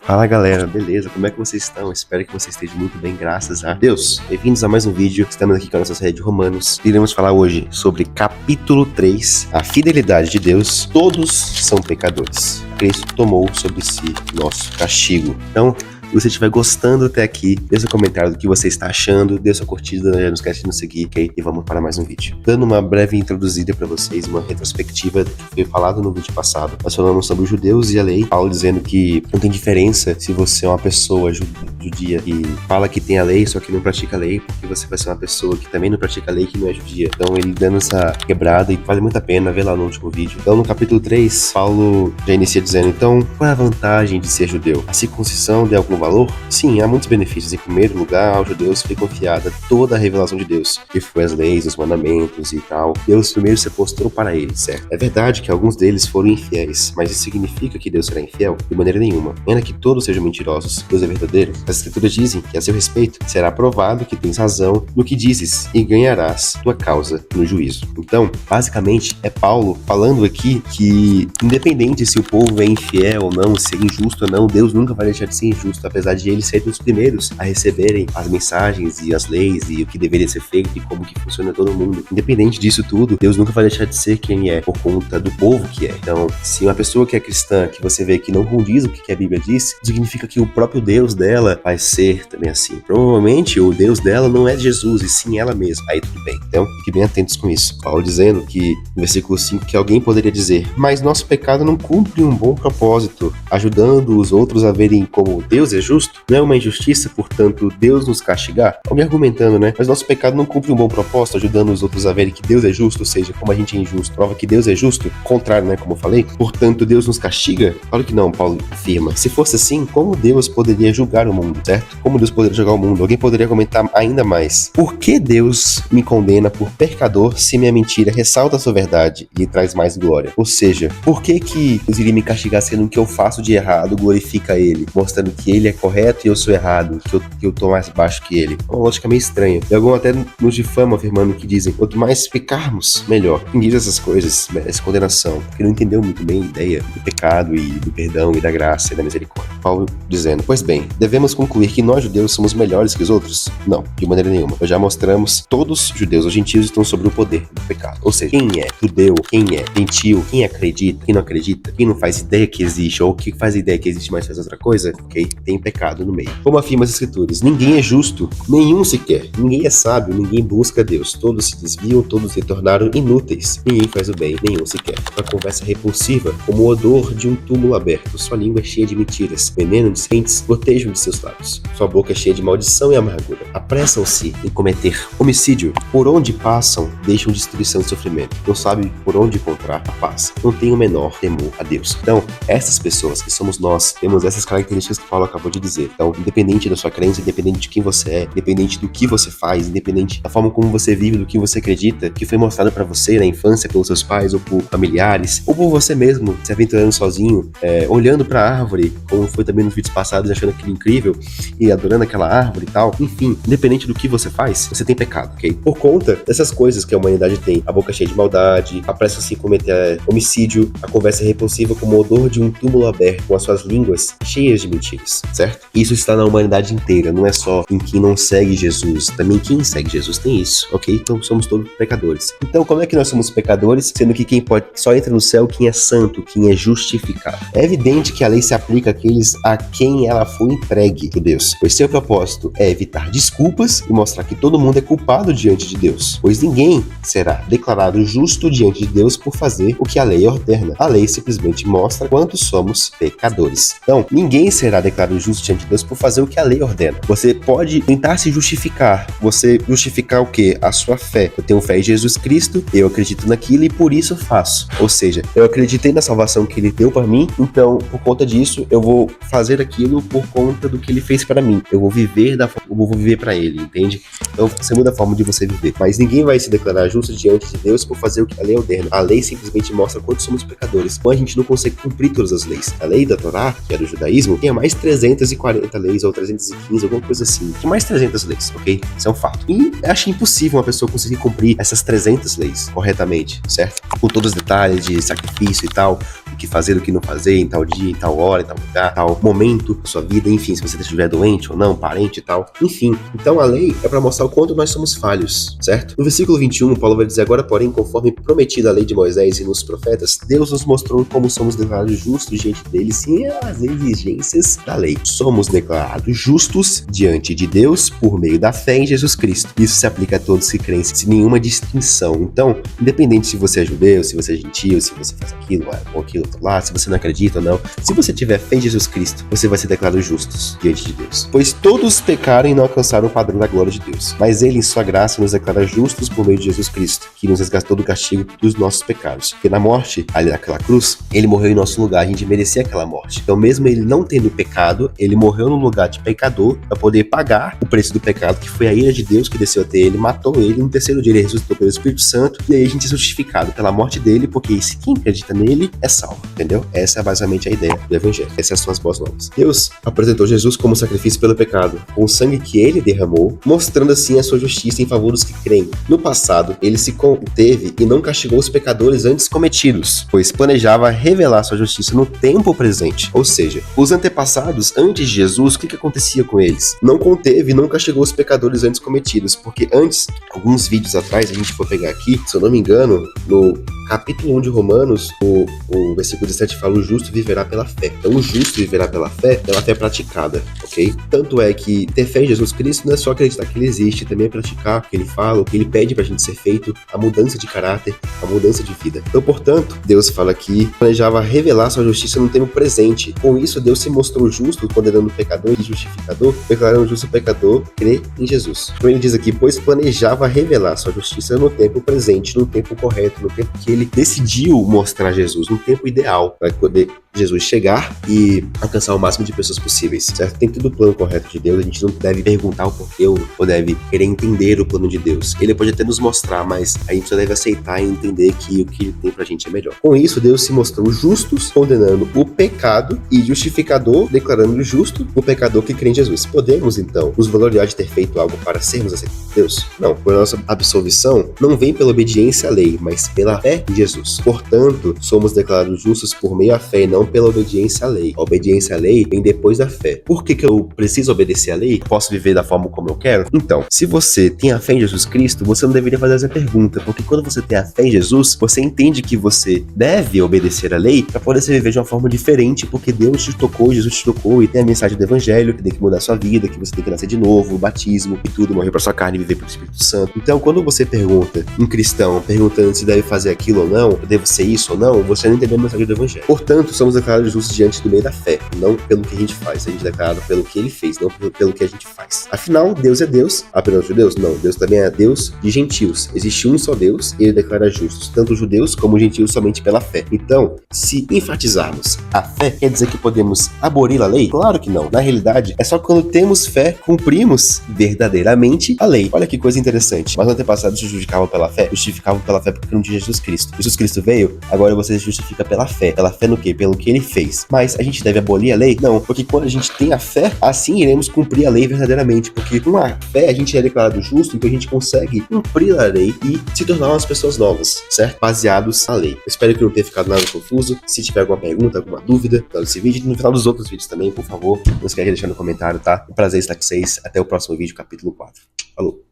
Fala galera, beleza? Como é que vocês estão? Espero que vocês estejam muito bem, graças a Deus. Bem-vindos a mais um vídeo. Estamos aqui com a nossa série de Romanos. Iremos falar hoje sobre capítulo 3, a fidelidade de Deus. Todos são pecadores. Cristo tomou sobre si nosso castigo. Então, se você estiver gostando até aqui, deixa um comentário do que você está achando, deixa sua curtida, não esquece de nos seguir, ok? E vamos para mais um vídeo. Dando uma breve introduzida para vocês, uma retrospectiva do que foi falado no vídeo passado. Nós falamos sobre os judeus e a lei, Paulo dizendo que não tem diferença se você é uma pessoa judia que fala que tem a lei, só que não pratica a lei, porque você vai ser uma pessoa que também não pratica a lei, que não é judia. Então ele dando essa quebrada e vale muito a pena ver lá no último vídeo. Então no capítulo 3, Paulo já inicia dizendo, então, qual é a vantagem de ser judeu? A circuncisão de algum valor? Sim, há muitos benefícios. Em primeiro lugar, aos judeus foi confiada toda a revelação de Deus, que foi as leis, os mandamentos e tal. Deus primeiro se mostrou para eles, certo? É verdade que alguns deles foram infiéis, mas isso significa que Deus será infiel? De maneira nenhuma. Ainda que todos sejam mentirosos, Deus é verdadeiro. As escrituras dizem que a seu respeito será provado que tens razão no que dizes e ganharás tua causa no juízo. Então, basicamente, é Paulo falando aqui que independente se o povo é infiel ou não, se é injusto ou não, Deus nunca vai deixar de ser injusto, apesar de eles serem os primeiros a receberem as mensagens e as leis e o que deveria ser feito e como que funciona todo mundo. Independente disso tudo, Deus nunca vai deixar de ser quem é por conta do povo que é. Então, se uma pessoa que é cristã, que você vê que não condiz o que a Bíblia diz, significa que o próprio Deus dela vai ser também assim. Provavelmente o Deus dela não é Jesus, e sim ela mesma. Aí tudo bem. Então, fiquem bem atentos com isso. Paulo dizendo que, no versículo 5, que alguém poderia dizer, mas nosso pecado não cumpre um bom propósito, ajudando os outros a verem como Deus é justo? Não é uma injustiça, portanto, Deus nos castigar? Alguém argumentando, né? Mas nosso pecado não cumpre um bom propósito, ajudando os outros a verem que Deus é justo, ou seja, como a gente é injusto, prova que Deus é justo, contrário, né? Como eu falei, portanto, Deus nos castiga? Claro que não, Paulo afirma. Se fosse assim, como Deus poderia julgar o mundo, certo? Como Deus poderia julgar o mundo? Alguém poderia argumentar ainda mais. Por que Deus me condena por pecador se minha mentira ressalta a sua verdade e traz mais glória? Ou seja, por que Deus iria me castigar sendo o que eu faço de errado glorifica Ele, mostrando que Ele é correto e eu sou errado, que eu tô mais baixo que Ele? Uma lógica meio estranha. E alguns até nos difamam afirmando que dizem, quanto mais pecarmos, melhor. Quem diz essas coisas merece condenação, porque não entendeu muito bem a ideia do pecado e do perdão e da graça e da misericórdia. Paulo dizendo, pois bem, devemos concluir que nós judeus somos melhores que os outros? Não, de maneira nenhuma. Nós já mostramos, todos os judeus ou gentios estão sob o poder do pecado. Ou seja, quem é judeu, quem é gentio, quem acredita, quem não acredita, quem não faz ideia que existe, ou que faz ideia que existe, mas faz outra coisa, ok? Tem pecado no meio. Como afirma as escrituras, ninguém é justo, nenhum sequer. Ninguém é sábio, ninguém busca Deus. Todos se desviam, todos se tornaram inúteis. Ninguém faz o bem, nenhum sequer. Uma conversa repulsiva, como o odor de um túmulo aberto. Sua língua é cheia de mentiras. Veneno de serpentes gotejam de seus lábios. Sua boca é cheia de maldição e amargura. Apressam-se em cometer homicídio. Por onde passam, deixam destruição e sofrimento. Não sabem por onde encontrar a paz. Não têm o menor temor a Deus. Então, essas pessoas que somos nós, temos essas características que Paulo acabou de dizer. Então, independente da sua crença, independente de quem você é, independente do que você faz, independente da forma como você vive, do que você acredita, que foi mostrado pra você na infância pelos seus pais, ou por familiares, ou por você mesmo, se aventurando sozinho, olhando pra árvore, como foi também nos vídeos passados, achando aquilo incrível, e adorando aquela árvore e tal. Enfim, independente do que você faz, você tem pecado, ok? Por conta dessas coisas que a humanidade tem. A boca cheia de maldade, apressa-se em cometer homicídio, a conversa é repulsiva como o odor de um túmulo aberto, com as suas línguas cheias de mentiras, certo? Isso está na humanidade inteira, não é só em quem não segue Jesus, também quem segue Jesus tem isso, ok? Então somos todos pecadores. Então como é que nós somos pecadores, sendo que quem pode só entra no céu quem é santo, quem é justificado? É evidente que a lei se aplica àqueles a quem ela foi entregue por Deus, pois seu propósito é evitar desculpas e mostrar que todo mundo é culpado diante de Deus, pois ninguém será declarado justo diante de Deus por fazer o que a lei ordena. A lei simplesmente mostra quanto somos pecadores. Então, ninguém será declarado justo diante de Deus por fazer o que a lei ordena. Você pode tentar se justificar. Você justificar o quê? A sua fé. Eu tenho fé em Jesus Cristo, eu acredito naquilo e por isso eu faço. Ou seja, eu acreditei na salvação que Ele deu para mim, então, por conta disso, eu vou fazer aquilo por conta do que Ele fez para mim. Eu vou viver para Ele, entende? Então, você muda a forma de você viver. Mas ninguém vai se declarar justo diante de Deus por fazer o que a lei ordena. A lei simplesmente mostra quanto somos pecadores. Então, a gente não consegue cumprir todas as leis. A lei da Torá, que é do judaísmo, tinha mais 340 leis, ou 315, alguma coisa assim. Tinha mais 300 leis, ok? Isso é um fato. E acho impossível uma pessoa conseguir cumprir essas 300 leis corretamente, certo? Com todos os detalhes de sacrifício e tal, o que fazer, o que não fazer, em tal dia, em tal hora, em tal lugar, tal momento da sua vida, enfim, se você estiver doente ou não, parente e tal, enfim. Então a lei é para mostrar o quanto nós somos falhos, certo? No versículo 21, Paulo vai dizer: agora, porém, conforme prometida a lei de Moisés e nos profetas, Deus nos mostrou como somos declarados justos diante dele, sem as exigências da lei. Somos declarados justos diante de Deus por meio da fé em Jesus Cristo. Isso se aplica a todos que creem, sem nenhuma distinção. Então, independente se você é judeu, se você é gentil, se você faz aquilo ou aquilo outro lá, se você não acredita ou não, se você tiver fé em Jesus Cristo, você vai ser declarado justos diante de Deus. Pois todos pecaram e não alcançaram o padrão da glória de Deus. Mas ele, em sua graça, nos declara justos por meio de Jesus Cristo, que nos resgatou do castigo dos nossos pecados. Porque na morte, ali naquela cruz, ele morreu em nosso lugar, a gente merecia aquela morte. Então, mesmo ele não tendo pecado, ele morreu no lugar de pecador para poder pagar o preço do pecado, que foi a ira de Deus que desceu até ele, matou ele, no terceiro dia ele ressuscitou pelo Espírito Santo, e aí a gente é justificado pela morte dele, porque quem acredita nele é salvo, entendeu? Essa é basicamente a ideia do Evangelho. Essas são as boas novas. Deus apresentou Jesus como sacrifício pelo pecado, com o sangue que ele derramou, mostrando assim a sua justiça em favor dos que creem. No passado, ele se conteve e não castigou os pecadores antes cometidos, pois planejava revelar sua justiça no tempo presente. Ou seja, os antepassados, antes de Jesus, o que acontecia com eles? Não conteve e não castigou os pecadores antes cometidos, porque antes, alguns vídeos atrás, a gente for pegar aqui, se eu não me engano, no capítulo 1 de Romanos, o versículo 17 fala: o justo viverá pela fé. Então, o justo viverá pela fé praticada, ok? Tanto é que ter fé em Jesus Cristo não é só acreditar que ele existe, também é praticar o que ele fala, o que ele pede pra gente ser feito, a mudança de caráter, a mudança de vida. Então, portanto, Deus fala que planejava revelar sua justiça no tempo presente. Com isso, Deus se mostrou justo, condenando o pecador e justificador, declarando justo o pecador, crê em Jesus. Então, ele diz aqui: pois planejava revelar sua justiça no tempo presente, no tempo correto, no tempo que ele decidiu mostrar Jesus, no tempo ideal, para poder Jesus chegar e alcançar o máximo de pessoas possíveis, certo? Tem tudo o plano correto de Deus, a gente não deve perguntar o porquê ou deve querer entender o plano de Deus. Ele pode até nos mostrar, mas a gente só deve aceitar e entender que o que ele tem pra gente é melhor. Com isso, Deus se mostrou justo, condenando o pecado, e justificador, declarando justo o pecador que crê em Jesus. Podemos, então, nos vangloriar de ter feito algo para sermos aceitos por Deus? Não, pois a nossa absolvição não vem pela obediência à lei, mas pela fé em Jesus. Portanto, somos declarados justos por meio da fé e não pela obediência à lei. A obediência à lei vem depois da fé. Por que eu preciso obedecer à lei? Posso viver da forma como eu quero? Então, se você tem a fé em Jesus Cristo, você não deveria fazer essa pergunta, porque quando você tem a fé em Jesus, você entende que você deve obedecer à lei para poder se viver de uma forma diferente, porque Deus te tocou, Jesus te tocou, e tem a mensagem do Evangelho, que tem que mudar a sua vida, que você tem que nascer de novo, o batismo e tudo, morrer para sua carne e viver pelo Espírito Santo. Então, quando você pergunta, um cristão, perguntando se deve fazer aquilo ou não, devo ser isso ou não, você não entendeu a mensagem do Evangelho. Portanto, somos declarados justos diante do meio da fé, não pelo que a gente faz. A gente é declarado pelo que ele fez, não pelo que a gente faz. Afinal, Deus é Deus, apenas judeus? Não, Deus também é Deus de gentios. Existe um só Deus e ele declara justos, tanto judeus como gentios, somente pela fé. Então, se enfatizarmos a fé, quer dizer que podemos abolir a lei? Claro que não. Na realidade, é só quando temos fé, cumprimos verdadeiramente a lei. Olha que coisa interessante. Mas no antepassado se justificavam pela fé porque não tinha Jesus Cristo. Jesus Cristo veio, agora você se justifica pela fé. Pela fé no quê? Pelo que ele fez. Mas a gente deve abolir a lei? Não, porque quando a gente tem a fé, assim iremos cumprir a lei verdadeiramente, porque com a fé a gente é declarado justo, então a gente consegue cumprir a lei e se tornar umas pessoas novas, certo? Baseados na lei. Eu espero que não tenha ficado nada confuso. Se tiver alguma pergunta, alguma dúvida, desse vídeo e no final dos outros vídeos também, por favor, não esquece de deixar no comentário, tá? Um prazer estar com vocês. Até o próximo vídeo, capítulo 4. Falou!